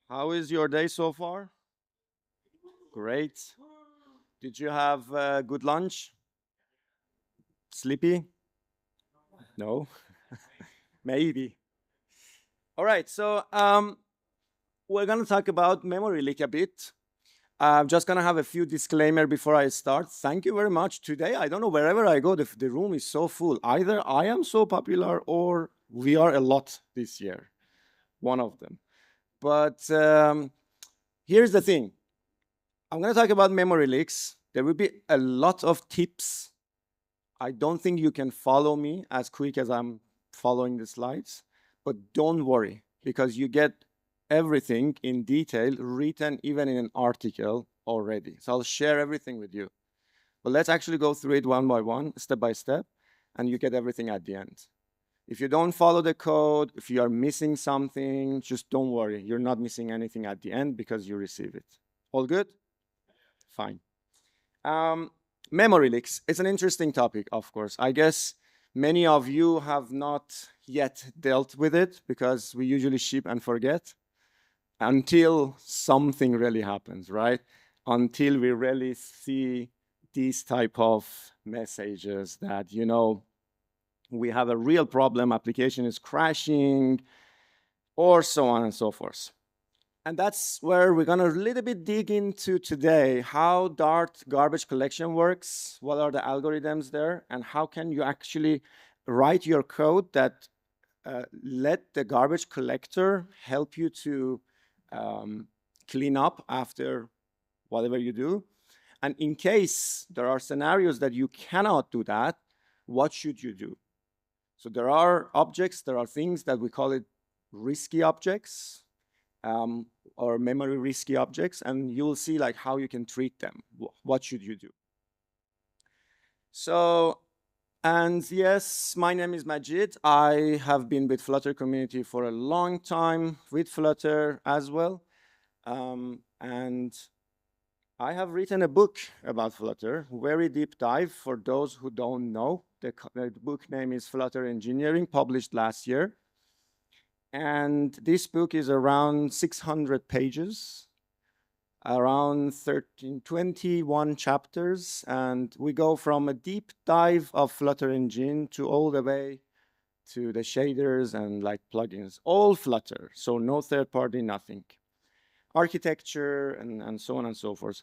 How is your day so far? Great. Did you have a good lunch? Sleepy? No? Maybe. All right, so we're going to talk about memory leak a bit. I'm just going to have a few disclaimer before I start. Thank you very much. Today, I don't know, wherever I go, the room is so full. Either I am so popular or we are a lot this year. One of them. But here's the thing. I'm going to talk about memory leaks. There will be a lot of tips. I don't think you can follow me as quick as I'm following the slides, but don't worry because you get everything in detail written even in an article already. So I'll share everything with you. But let's actually go through it one by one, step by step, and you get everything at the end. If you don't follow the code, if you are missing something, just don't worry. You're not missing anything at the end because you receive it. All good? Fine. Memory leaks. It's an interesting topic, of course. I guess many of you have not yet dealt with it because we usually ship and forget until something really happens, right? Until we really see these type of messages that, you know, we have a real problem, application is crashing, or so on and so forth. And that's where we're going to a little bit dig into today, how Dart garbage collection works, what are the algorithms there, and how can you actually write your code that let the garbage collector help you to clean up after whatever you do. And in case there are scenarios that you cannot do that, what should you do? So there are objects, there are things that we call it risky objects, or memory risky objects, and you'll see like how you can treat them. What should you do? So, and yes, my name is Majid. I have been with Flutter community for a long time, with Flutter as well. And I have written a book about Flutter, very deep dive for those who don't know. The book name is Flutter Engineering, published last year. And this book is around 600 pages, around 21 chapters. And we go from a deep dive of Flutter Engine to all the way to the shaders and like plugins, all Flutter. So no third party, nothing. Architecture and so on and so forth.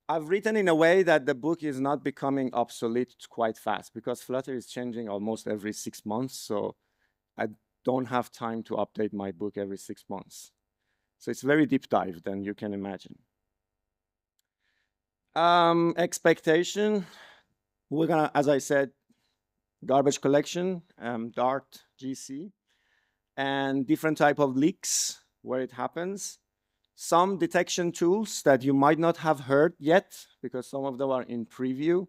I've written in a way that the book is not becoming obsolete quite fast because Flutter is changing almost every 6 months. So I don't have time to update my book every 6 months. So it's very deep dive than you can imagine. Expectation, we're gonna, as I said, garbage collection, Dart, GC, and different type of leaks where it happens. Some detection tools that you might not have heard yet because some of them are in preview,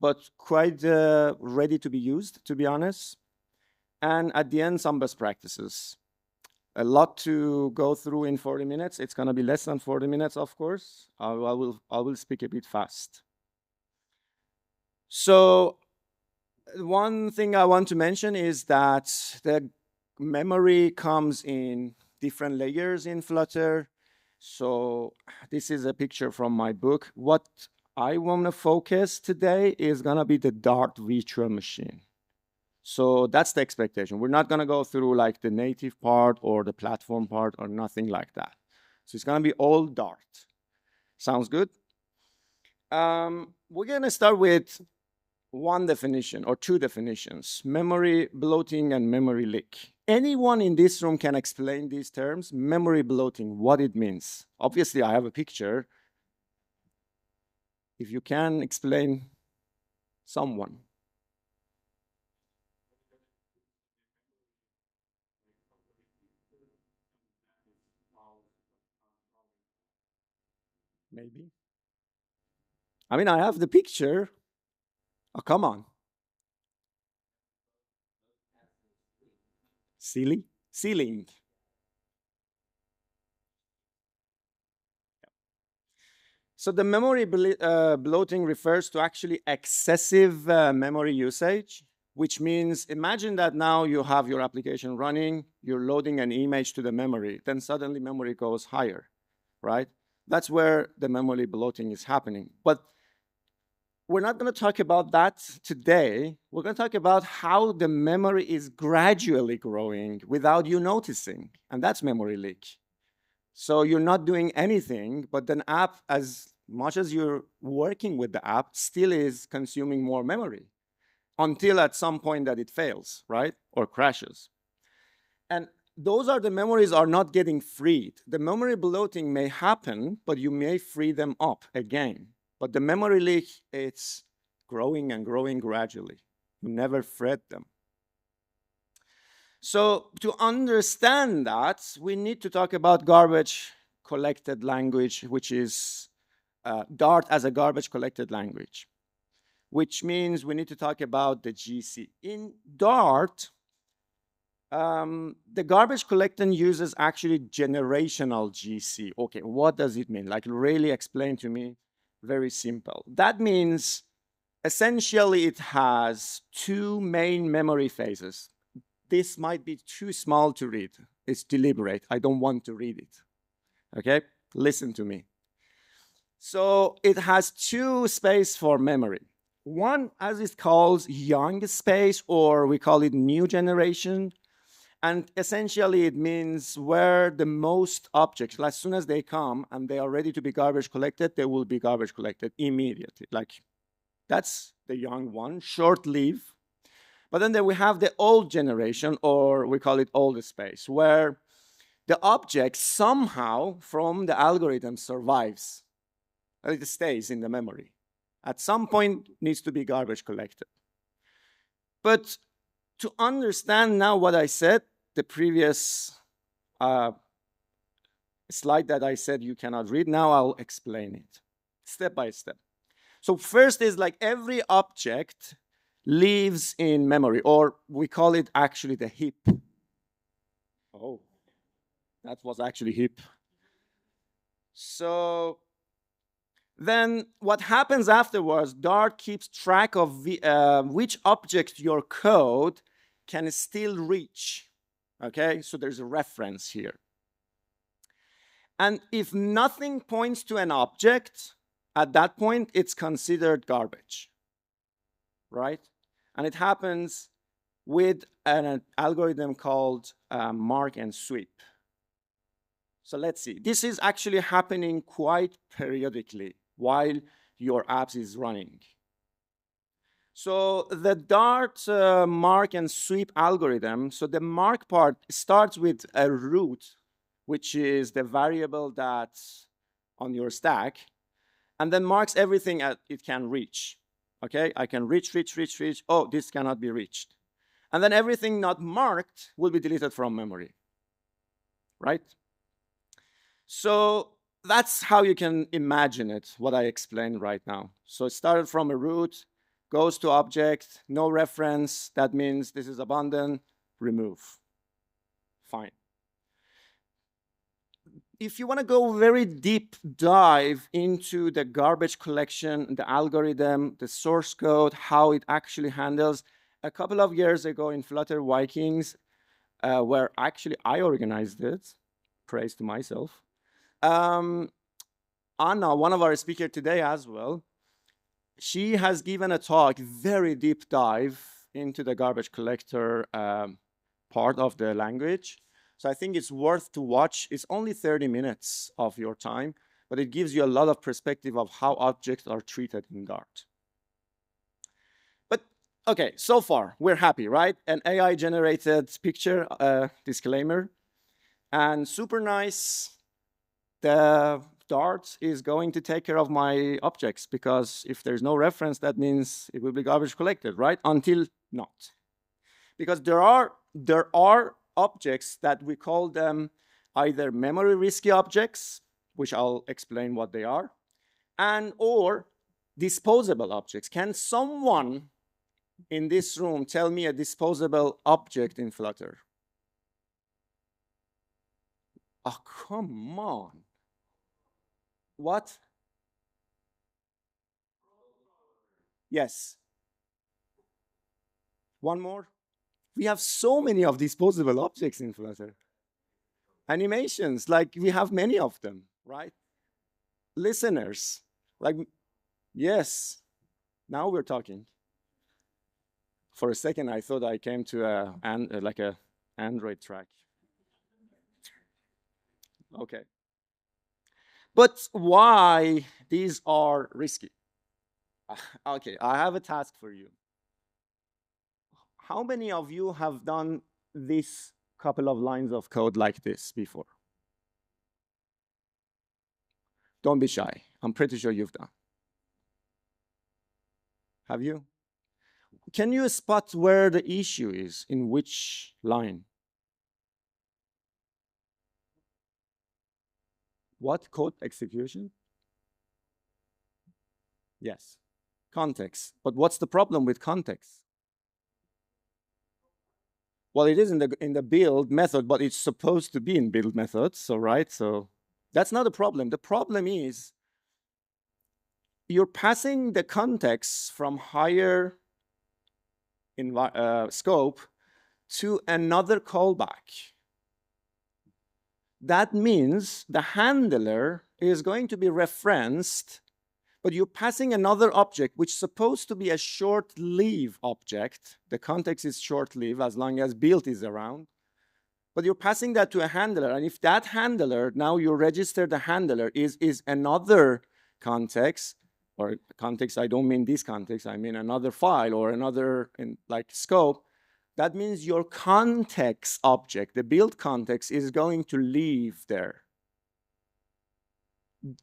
but quite ready to be used, to be honest. And at the end, some best practices. A lot to go through in 40 minutes. It's going to be less than 40 minutes, of course. I will speak a bit fast. So one thing I want to mention is that the memory comes in different layers in Flutter. So this is a picture from my book. What I want to focus today is going to be the Dart virtual machine. So that's the expectation. We're not going to go through like the native part or the platform part or nothing like that. So it's going to be all Dart. Sounds good? We're going to start with one definition or two definitions, memory bloating and memory leak. Anyone in this room can explain these terms, memory bloating, what it means. Obviously, I have a picture. If you can explain, someone. Maybe. I mean, I have the picture. Oh, come on. Ceiling. So the memory bloating refers to actually excessive memory usage. which means imagine that now you have your application running, you're loading an image to the memory, then suddenly memory goes higher, right? That's where the memory bloating is happening. But we're not going to talk about that today. We're going to talk about how the memory is gradually growing without you noticing, and that's memory leak. So you're not doing anything, but the app, as much as you're working with the app, still is consuming more memory until at some point that it fails, right? Or crashes. And those are the memories are not getting freed. The memory bloating may happen, but you may free them up again. But the memory leak, it's growing and growing gradually. You never fret them. So to understand that, we need to talk about garbage collected language, which is Dart as a garbage collected language, which means we need to talk about the GC. In Dart, the garbage collecting uses actually generational GC. Okay, what does it mean? Like really explain to me, very simple. That means essentially it has two main memory phases. This might be too small to read. It's deliberate. I don't want to read it. Okay, listen to me. So it has two space for memory. One, as it calls young space, or we call it new generation. And essentially it means where the most objects, as soon as they come and they are ready to be garbage collected, they will be garbage collected immediately. Like that's the young one, short lived. But then we have the old generation, or we call it old space, where the object somehow from the algorithm survives. It stays in the memory. At some point needs to be garbage collected. But to understand now what I said, the previous slide that I said you cannot read, now I'll explain it step by step. So first is like every object lives in memory, or we call it actually the heap. Oh, that was actually heap. So then what happens afterwards, Dart keeps track of which object your code can still reach. Okay, so there's a reference here. And if nothing points to an object, at that point, it's considered garbage, right? And it happens with an algorithm called mark and sweep. So let's see. This is actually happening quite periodically while your app is running. So the Dart mark and sweep algorithm, so the mark part starts with a root, which is the variable that's on your stack, and then marks everything it can reach. Okay, I can reach. Oh, this cannot be reached. And then everything not marked will be deleted from memory, right? So that's how you can imagine it, what I explained right now. So it started from a root, goes to object, no reference. That means this is abandoned, remove. Fine. If you want to go very deep dive into the garbage collection, the algorithm, the source code, how it actually handles, a couple of years ago in Flutter Vikings, where actually I organized it, praise to myself. Anna, one of our speakers today as well, she has given a talk, very deep dive into the garbage collector part of the language. So I think it's worth to watch. It's only 30 minutes of your time, but it gives you a lot of perspective of how objects are treated in Dart. But okay, so far we're happy, right? An AI-generated picture, disclaimer, and super nice. The Dart is going to take care of my objects, because if there's no reference, that means it will be garbage collected, right? Until not. Because there are objects that we call them either memory risky objects, which I'll explain what they are, and or disposable objects. Can someone in this room tell me a disposable object in Flutter? Oh, come on. What? Yes. One more. We have so many of disposable objects in Flutter. Animations, like we have many of them, right? Listeners, like, yes, now we're talking. For a second, I thought I came to like a Android track. Okay. But why these are risky? Okay, I have a task for you. How many of you have done this couple of lines of code like this before? Don't be shy. I'm pretty sure you've done. Have you? Can you spot where the issue is, in which line? What code execution? Yes, context. But what's the problem with context? Well, it is in the build method, but it's supposed to be in build methods, so right? So that's not a problem. The problem is you're passing the context from higher scope to another callback. That means the handler is going to be referenced, but you're passing another object, which is supposed to be a short-lived object. The context is short-lived as long as build is around. But you're passing that to a handler. And if that handler, now you register the handler, is another context, or context, I don't mean this context, I mean another file or another like scope, that means your context object, the build context, is going to leave there.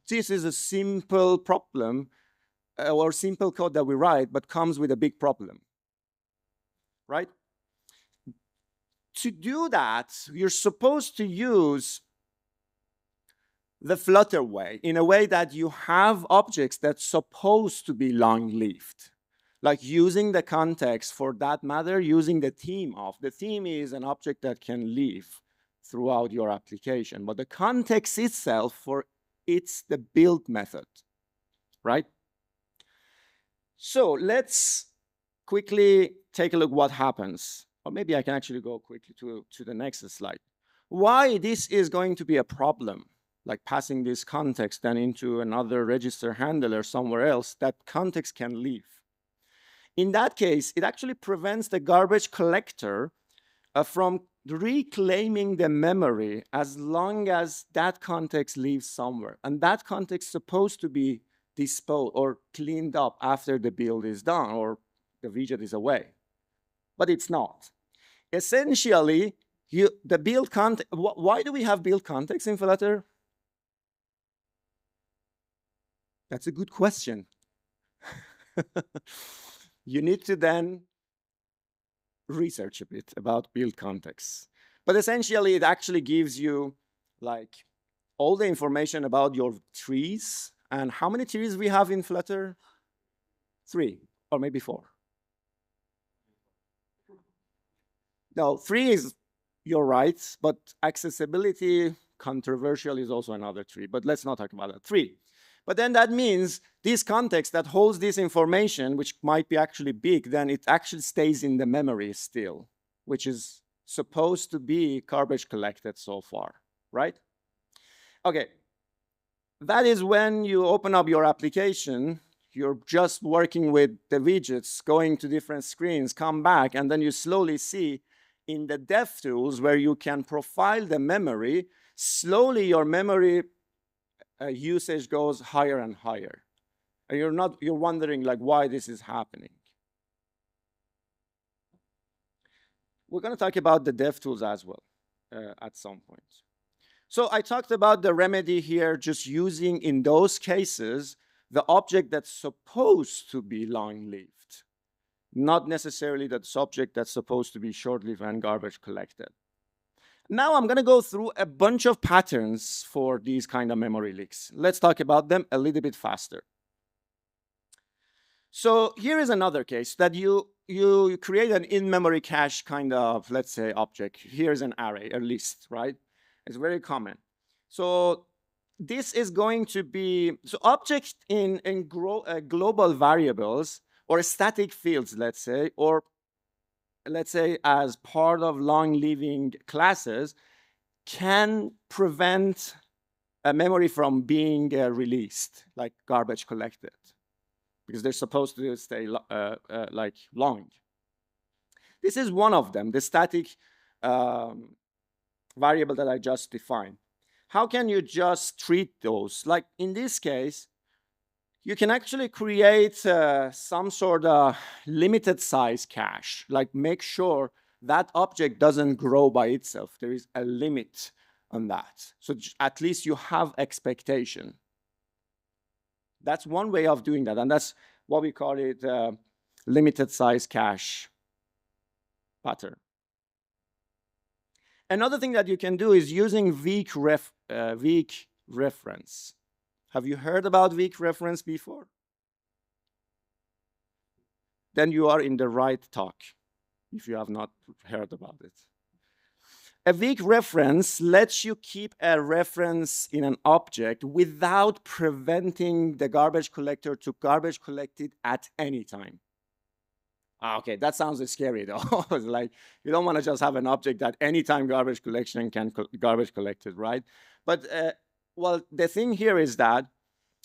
This is a simple problem or simple code that we write, but comes with a big problem, right? To do that, you're supposed to use the Flutter way, in a way that you have objects that's supposed to be long-lived. Like using the context, for that matter, using the theme of. The theme is an object that can live throughout your application, but the context itself, it's the build method, right? So let's quickly take a look what happens. Or maybe I can actually go quickly to the next slide. Why this is going to be a problem, like passing this context then into another register handler somewhere else, that context can leave. In that case, it actually prevents the garbage collector from reclaiming the memory as long as that context leaves somewhere. And that context is supposed to be disposed or cleaned up after the build is done or the widget is away. But it's not. Essentially, the build context, why do we have build context in Flutter? That's a good question. You need to then research a bit about build context. But essentially, it actually gives you like all the information about your trees. And how many trees we have in Flutter? 3 or maybe 4. No, 3 is, you're right, but accessibility controversial is also another 3. But let's not talk about that. 3. But then that means this context that holds this information, which might be actually big, then it actually stays in the memory still, which is supposed to be garbage collected so far, right? Okay, that is when you open up your application, you're just working with the widgets, going to different screens, come back, and then you slowly see in the DevTools where you can profile the memory, slowly your memory usage goes higher and higher. And you're wondering like why this is happening. We're going to talk about the DevTools as well at some point. So I talked about the remedy here, just using in those cases the object that's supposed to be long-lived, not necessarily the subject that's supposed to be short-lived and garbage collected. Now I'm going to go through a bunch of patterns for these kind of memory leaks. Let's talk about them a little bit faster. So here is another case that you create an in-memory cache kind of, let's say, object. Here's an array, a list, right? It's very common. So this is going to be, so objects in global variables or static fields, let's say, or let's say, as part of long-living classes, can prevent a memory from being released, like garbage collected, because they're supposed to stay like long. This is one of them, the static variable that I just defined. How can you just treat those? Like in this case, you can actually create some sort of limited size cache, like make sure that object doesn't grow by itself. There is a limit on that. So at least you have expectation. That's one way of doing that, and that's what we call it limited size cache pattern. Another thing that you can do is using weak reference. Have you heard about weak reference before? Then you are in the right talk, if you have not heard about it. A weak reference lets you keep a reference in an object without preventing the garbage collector to garbage collect it at any time. Okay, that sounds scary though. Like, you don't want to just have an object that anytime garbage collection can garbage collect it, right? But, well, the thing here is that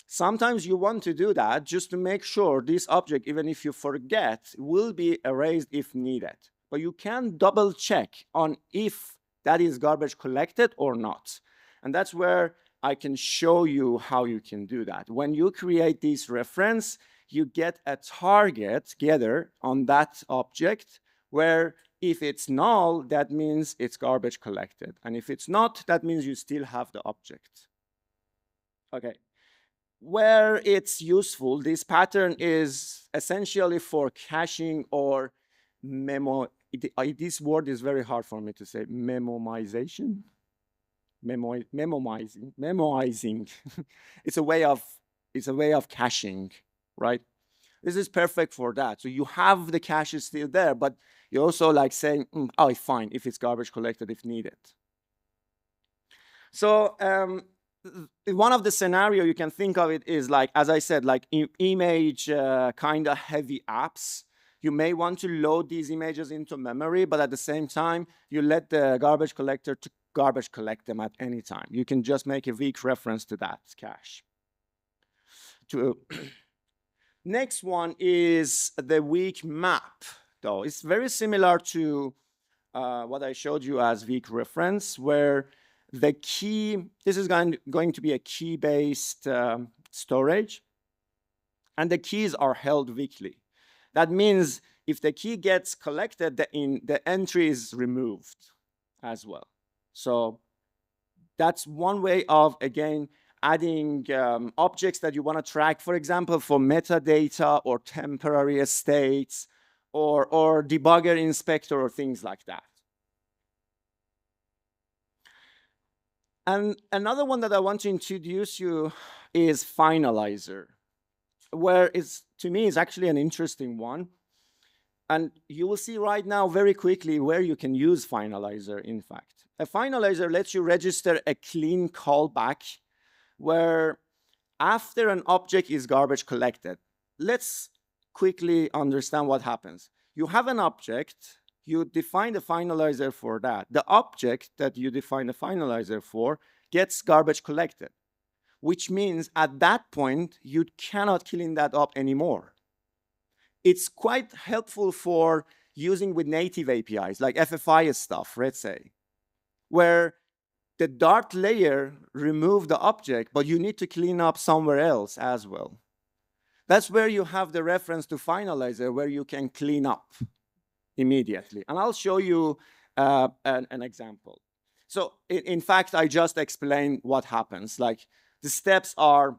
sometimes you want to do that just to make sure this object, even if you forget, will be erased if needed. But you can double check on if that is garbage collected or not. And that's where I can show you how you can do that. When you create this reference, you get a target getter on that object where if it's null, that means it's garbage collected. And if it's not, that means you still have the object. Okay. Where it's useful, this pattern is essentially for caching or this word is very hard for me to say, memoization? Memoizing. It's a way of caching, right? This is perfect for that. So you have the cache is still there, but you're also like saying, oh, fine, if it's garbage collected, if needed. So one of the scenario you can think of it is like, as I said, like image kind of heavy apps. You may want to load these images into memory, but at the same time, you let the garbage collector to garbage collect them at any time. You can just make a weak reference to that cache. Next one is the weak map, though. It's very similar to what I showed you as weak reference, where the key, this is going to be a key-based storage, and the keys are held weakly. That means if the key gets collected, the entry is removed as well. So that's one way of, again, adding objects that you want to track, for example, for metadata or temporary states or debugger inspector or things like that. And another one that I want to introduce you is finalizer, where to me is actually an interesting one. And you will see right now very quickly where you can use finalizer, in fact. A finalizer lets you register a clean callback where after an object is garbage collected, let's quickly understand what happens. You have an object, you define the finalizer for that. The object that you define the finalizer for gets garbage collected, which means at that point, you cannot clean that up anymore. It's quite helpful for using with native APIs, like FFI stuff, let's say, where the Dart layer removed the object, but you need to clean up somewhere else as well. That's where you have the reference to finalizer, where you can clean up immediately. And I'll show you an example. So in fact, I just explained what happens. Like the steps are,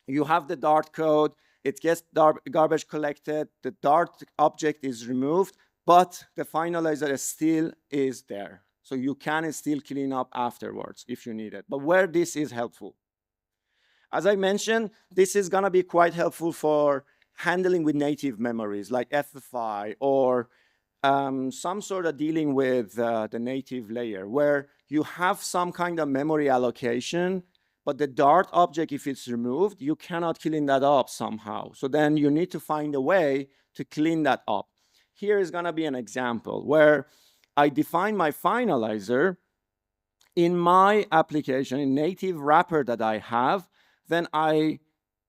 you have the Dart code, it gets garbage collected, the Dart object is removed, but the finalizer still is there. So you can still clean up afterwards if you need it. But where this is helpful. As I mentioned, this is going to be quite helpful for handling with native memories like FFI or some sort of dealing with the native layer where you have some kind of memory allocation, but the Dart object, if it's removed, you cannot clean that up somehow. So then you need to find a way to clean that up. here is going to be an example where I define my finalizer in my application, in native wrapper that I have, then I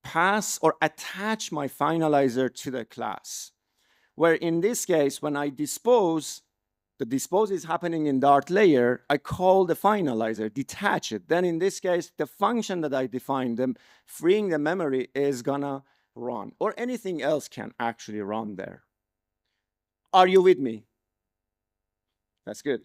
pass or attach my finalizer to the class. Where in this case, when I dispose, the dispose is happening in Dart layer, I call the finalizer, detach it. Then in this case, the function that I defined, them freeing the memory, is gonna run, or anything else can actually run there. Are you with me? That's good.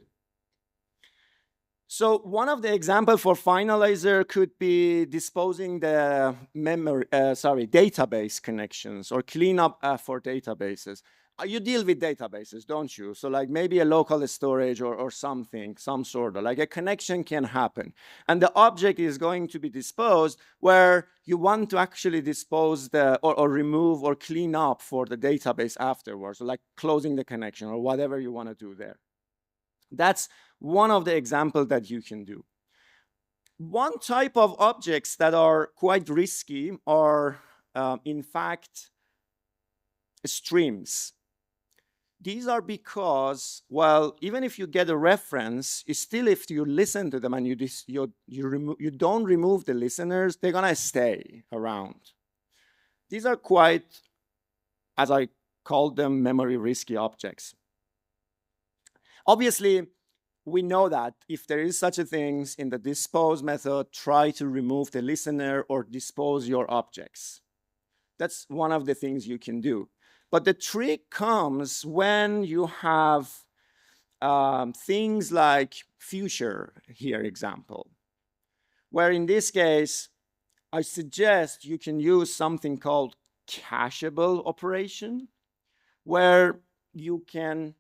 So one of the examples for finalizer could be disposing the database connections or cleanup for databases. You deal with databases, don't you? So like maybe a local storage or something, some sort of like a connection can happen. And the object is going to be disposed where you want to actually dispose or remove or clean up for the database afterwards, so like closing the connection or whatever you want to do there. That's one of the examples that you can do. One type of objects that are quite risky are, in fact, streams. These are because, well, even if you get a reference, still if you listen to them and you don't remove the listeners, they're gonna stay around. These are quite, as I call them, memory risky objects. Obviously, we know that if there is such a thing in the dispose method, try to remove the listener or dispose your objects. That's one of the things you can do. But the trick comes when you have things like future here example, where in this case, I suggest you can use something called cacheable operation, where you can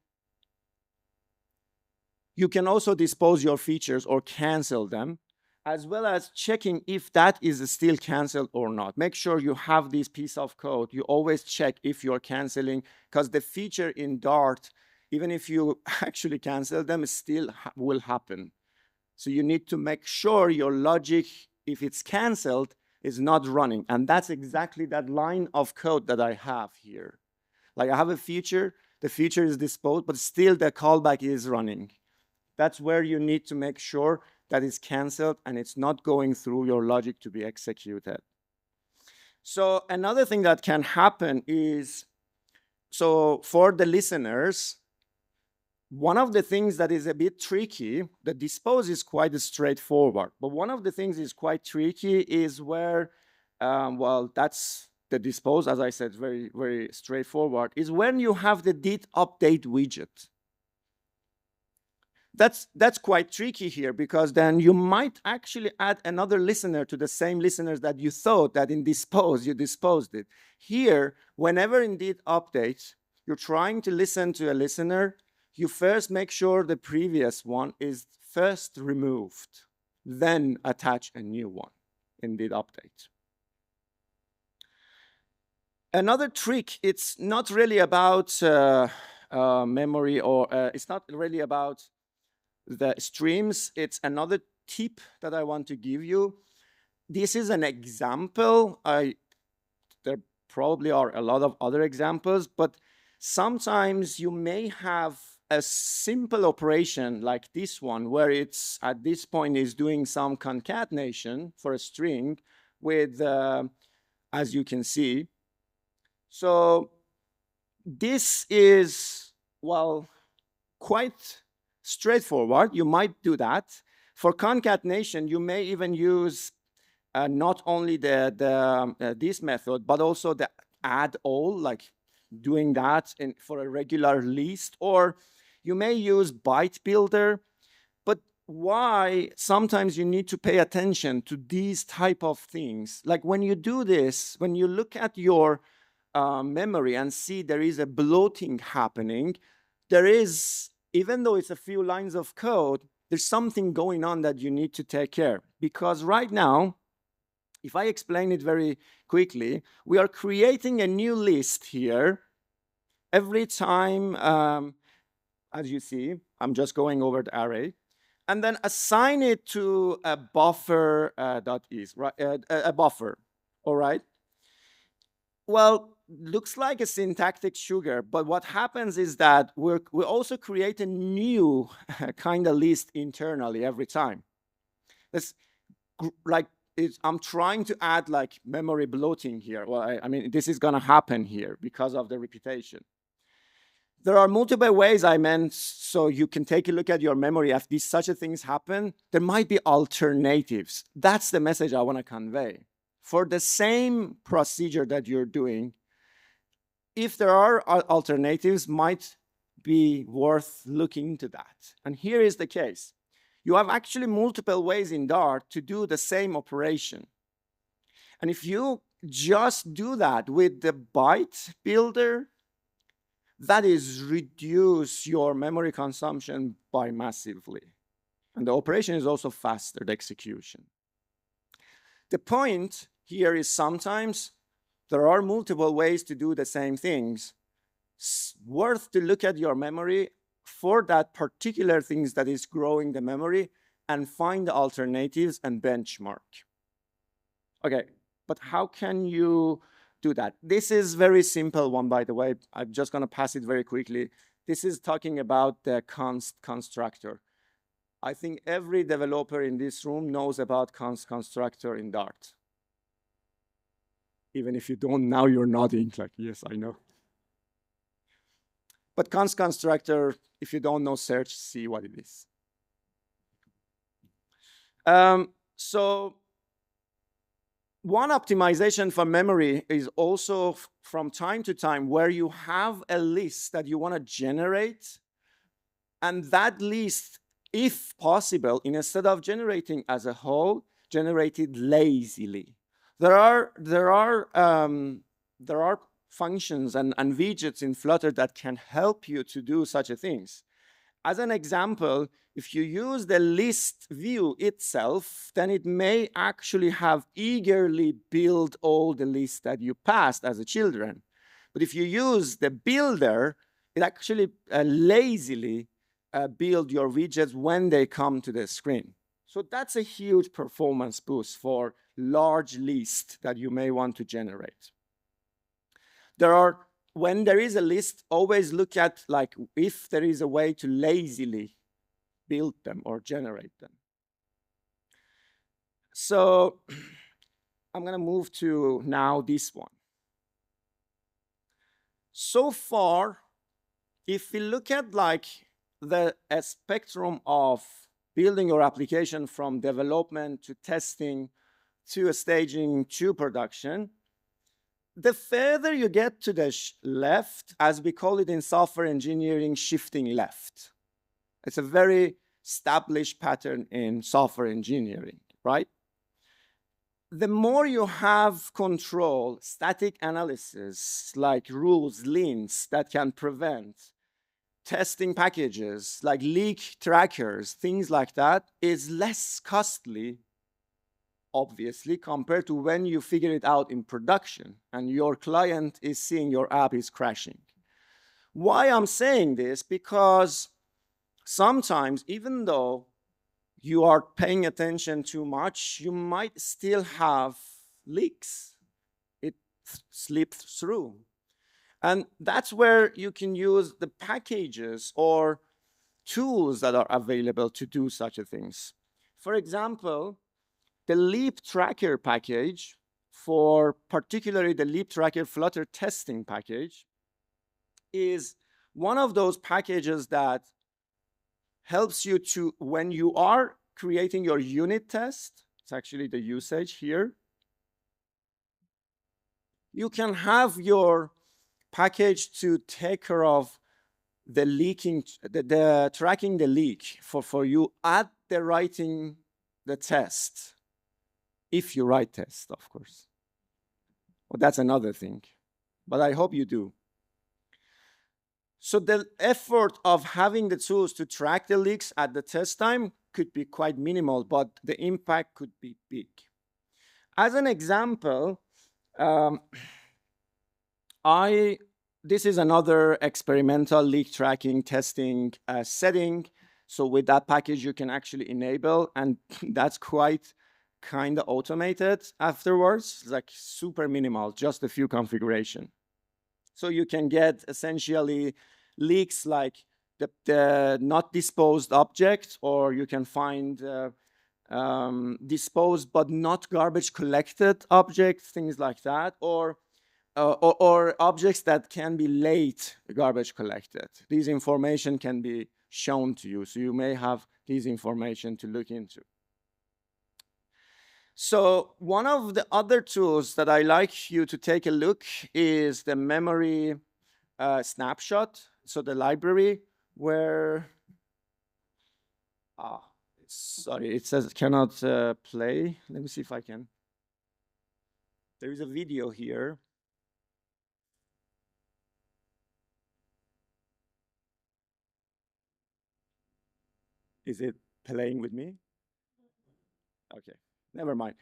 also dispose your features or cancel them, as well as checking if that is still canceled or not. Make sure you have this piece of code. You always check if you're canceling, because the feature in Dart, even if you actually cancel them, still will happen. So you need to make sure your logic, if it's canceled, is not running. And that's exactly that line of code that I have here. Like I have a feature, the feature is disposed, but still the callback is running. That's where you need to make sure that it's canceled and it's not going through your logic to be executed. So another thing that can happen is, so for the listeners, one of the things that is a bit tricky, the dispose is quite straightforward, but one of the things is quite tricky is where, well, that's the dispose, as I said, very, very straightforward, is when you have the did update widget. That's quite tricky here, because then you might actually add another listener to the same listeners that you thought that in dispose, you disposed it. Here, whenever indeed update, you're trying to listen to a listener, you first make sure the previous one is first removed, then attach a new one, indeed update. Another trick, it's not really about memory, or it's not really about the streams. It's another tip that I want to give you. This is an example. There probably are a lot of other examples, but sometimes you may have a simple operation like this one, where it's at this point is doing some concatenation for a string with, as you can see. So this is, well, quite straightforward. You might do that. For concatenation, you may even use not only this method, but also the add all, like doing that for a regular list, or you may use byte builder. But why sometimes you need to pay attention to these type of things? Like when you do this, when you look at your memory and see there is a bloating happening, there is, even though it's a few lines of code, there's something going on that you need to take care. Because right now, if I explain it very quickly, we are creating a new list here. Every time, as you see, I'm just going over the array, and then assign it to a buffer .is, right? A buffer, all right? Well, looks like a syntactic sugar, but what happens is that we also create a new kind of list internally every time. It's like I'm trying to add like memory bloating here. Well, I mean, this is going to happen here because of the repetition. There are multiple ways I meant, so you can take a look at your memory. If these such a things happen, there might be alternatives. That's the message I want to convey. For the same procedure that you're doing, if there are alternatives, might be worth looking into that. And here is the case. You have actually multiple ways in Dart to do the same operation. And if you just do that with the byte builder, that is reduce your memory consumption by massively. And the operation is also faster, the execution. The point here is sometimes there are multiple ways to do the same things. It's worth to look at your memory for that particular things that is growing the memory and find the alternatives and benchmark. Okay, but how can you do that? This is very simple one, by the way. I'm just going to pass it very quickly. This is talking about the const constructor. I think every developer in this room knows about const constructor in Dart. Even if you don't, now you're nodding like, yes, I know. But const constructor, if you don't know, search, see what it is. So one optimization for memory is also from time to time where you have a list that you want to generate, and that list, if possible, instead of generating as a whole, generate it lazily. There are functions and widgets in Flutter that can help you to do such a things. As an example, if you use the list view itself, then it may actually have eagerly build all the lists that you passed as a children. But if you use the builder, it actually lazily build your widgets when they come to the screen. So that's a huge performance boost for large lists that you may want to generate. When there is a list, always look at like if there is a way to lazily build them or generate them. So I'm going to move to now this one. So far, if we look at like the spectrum of building your application from development to testing to staging to production, the further you get to the left, as we call it in software engineering, shifting left. It's a very established pattern in software engineering, right? The more you have control, static analysis, like rules, lints that can prevent, testing packages, like leak trackers, things like that, is less costly, obviously, compared to when you figure it out in production and your client is seeing your app is crashing. Why I'm saying this? Because sometimes, even though you are paying attention too much, you might still have leaks. It slips through. And that's where you can use the packages or tools that are available to do such a things. For example, the Leak Tracker package, for particularly the Leak Tracker Flutter testing package, is one of those packages that helps you to, when you are creating your unit test, it's actually the usage here, you can have your package to take care of the leaking, the tracking the leak for you at the writing the test. If you write tests, of course. Well, that's another thing, but I hope you do. So the effort of having the tools to track the leaks at the test time could be quite minimal, but the impact could be big. As an example, this is another experimental leak tracking testing setting. So with that package, you can actually enable, and that's quite kind of automated afterwards, like super minimal, just a few configuration. So you can get essentially leaks like the not disposed object, or you can find disposed but not garbage collected object, things like that, or objects that can be late garbage collected. These information can be shown to you, so you may have these information to look into. So one of the other tools that I like you to take a look is the memory snapshot. So the library where, sorry, it says cannot play. Let me see if I can. There is a video here. Is it playing with me? Okay, never mind.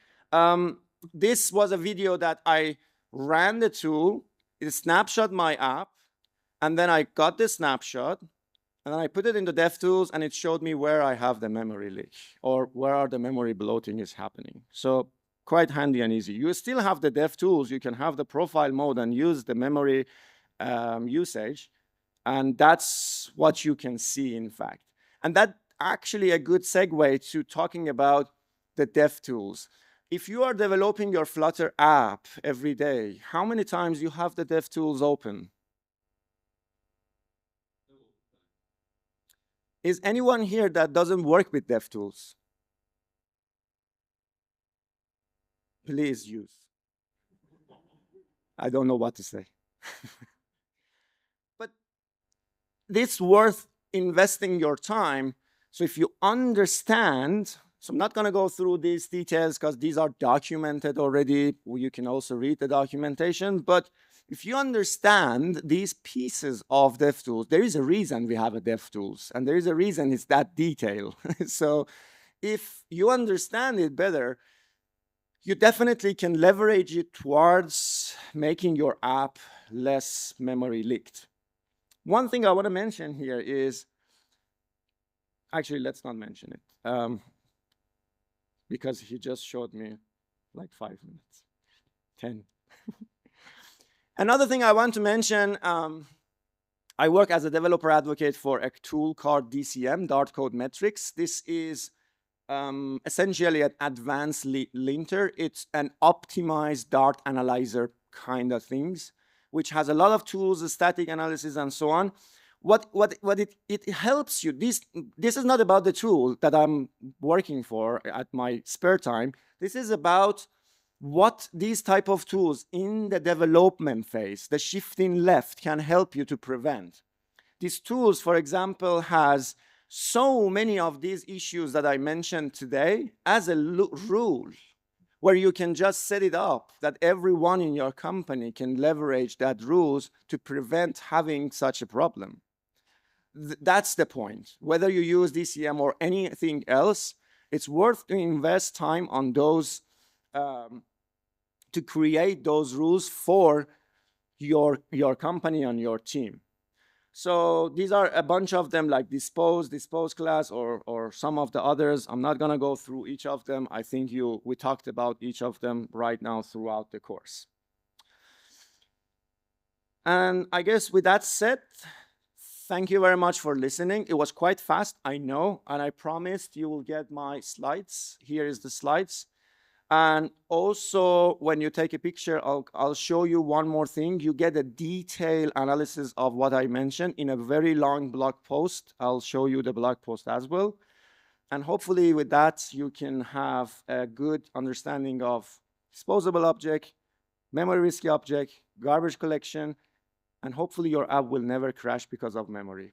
This was a video that I ran the tool, it snapshot my app, and then I got the snapshot, and then I put it into DevTools, and it showed me where I have the memory leak, or where the memory bloating is happening. So quite handy and easy. You still have the DevTools, you can have the profile mode and use the memory usage, and that's what you can see, in fact. And that actually a good segue to talking about the DevTools. If you are developing your Flutter app every day, how many times you have the DevTools open? Is anyone here that doesn't work with DevTools? Please use. I don't know what to say. But it's worth investing your time. So if you understand, so I'm not going to go through these details because these are documented already. You can also read the documentation. But if you understand these pieces of DevTools, there is a reason we have a DevTools, and there is a reason it's that detail. So if you understand it better, you definitely can leverage it towards making your app less memory leaked. One thing I want to mention here is, actually, let's not mention it, because he just showed me like 5 minutes, 10. Another thing I want to mention, I work as a developer advocate for a tool called DCM, Dart Code Metrics. This is essentially an advanced linter. It's an optimized Dart analyzer kind of things, which has a lot of tools, static analysis, and so on. What it helps you, this is not about the tool that I'm working for at my spare time. This is about what these type of tools in the development phase, the shifting left, can help you to prevent. These tools, for example, has so many of these issues that I mentioned today as a rule, where you can just set it up that everyone in your company can leverage that rules to prevent having such a problem. That's the point. Whether you use DCM or anything else, it's worth to invest time on those to create those rules for your company and your team. So these are a bunch of them, like dispose class, or some of the others. I'm not gonna go through each of them. I think we talked about each of them right now throughout the course. And I guess with that said, thank you very much for listening. It was quite fast, I know, and I promised you will get my slides. Here is the slides. And also, when you take a picture, I'll show you one more thing. You get a detailed analysis of what I mentioned in a very long blog post. I'll show you the blog post as well. And hopefully with that, you can have a good understanding of disposable object, memory risky object, garbage collection, and hopefully your app will never crash because of memory.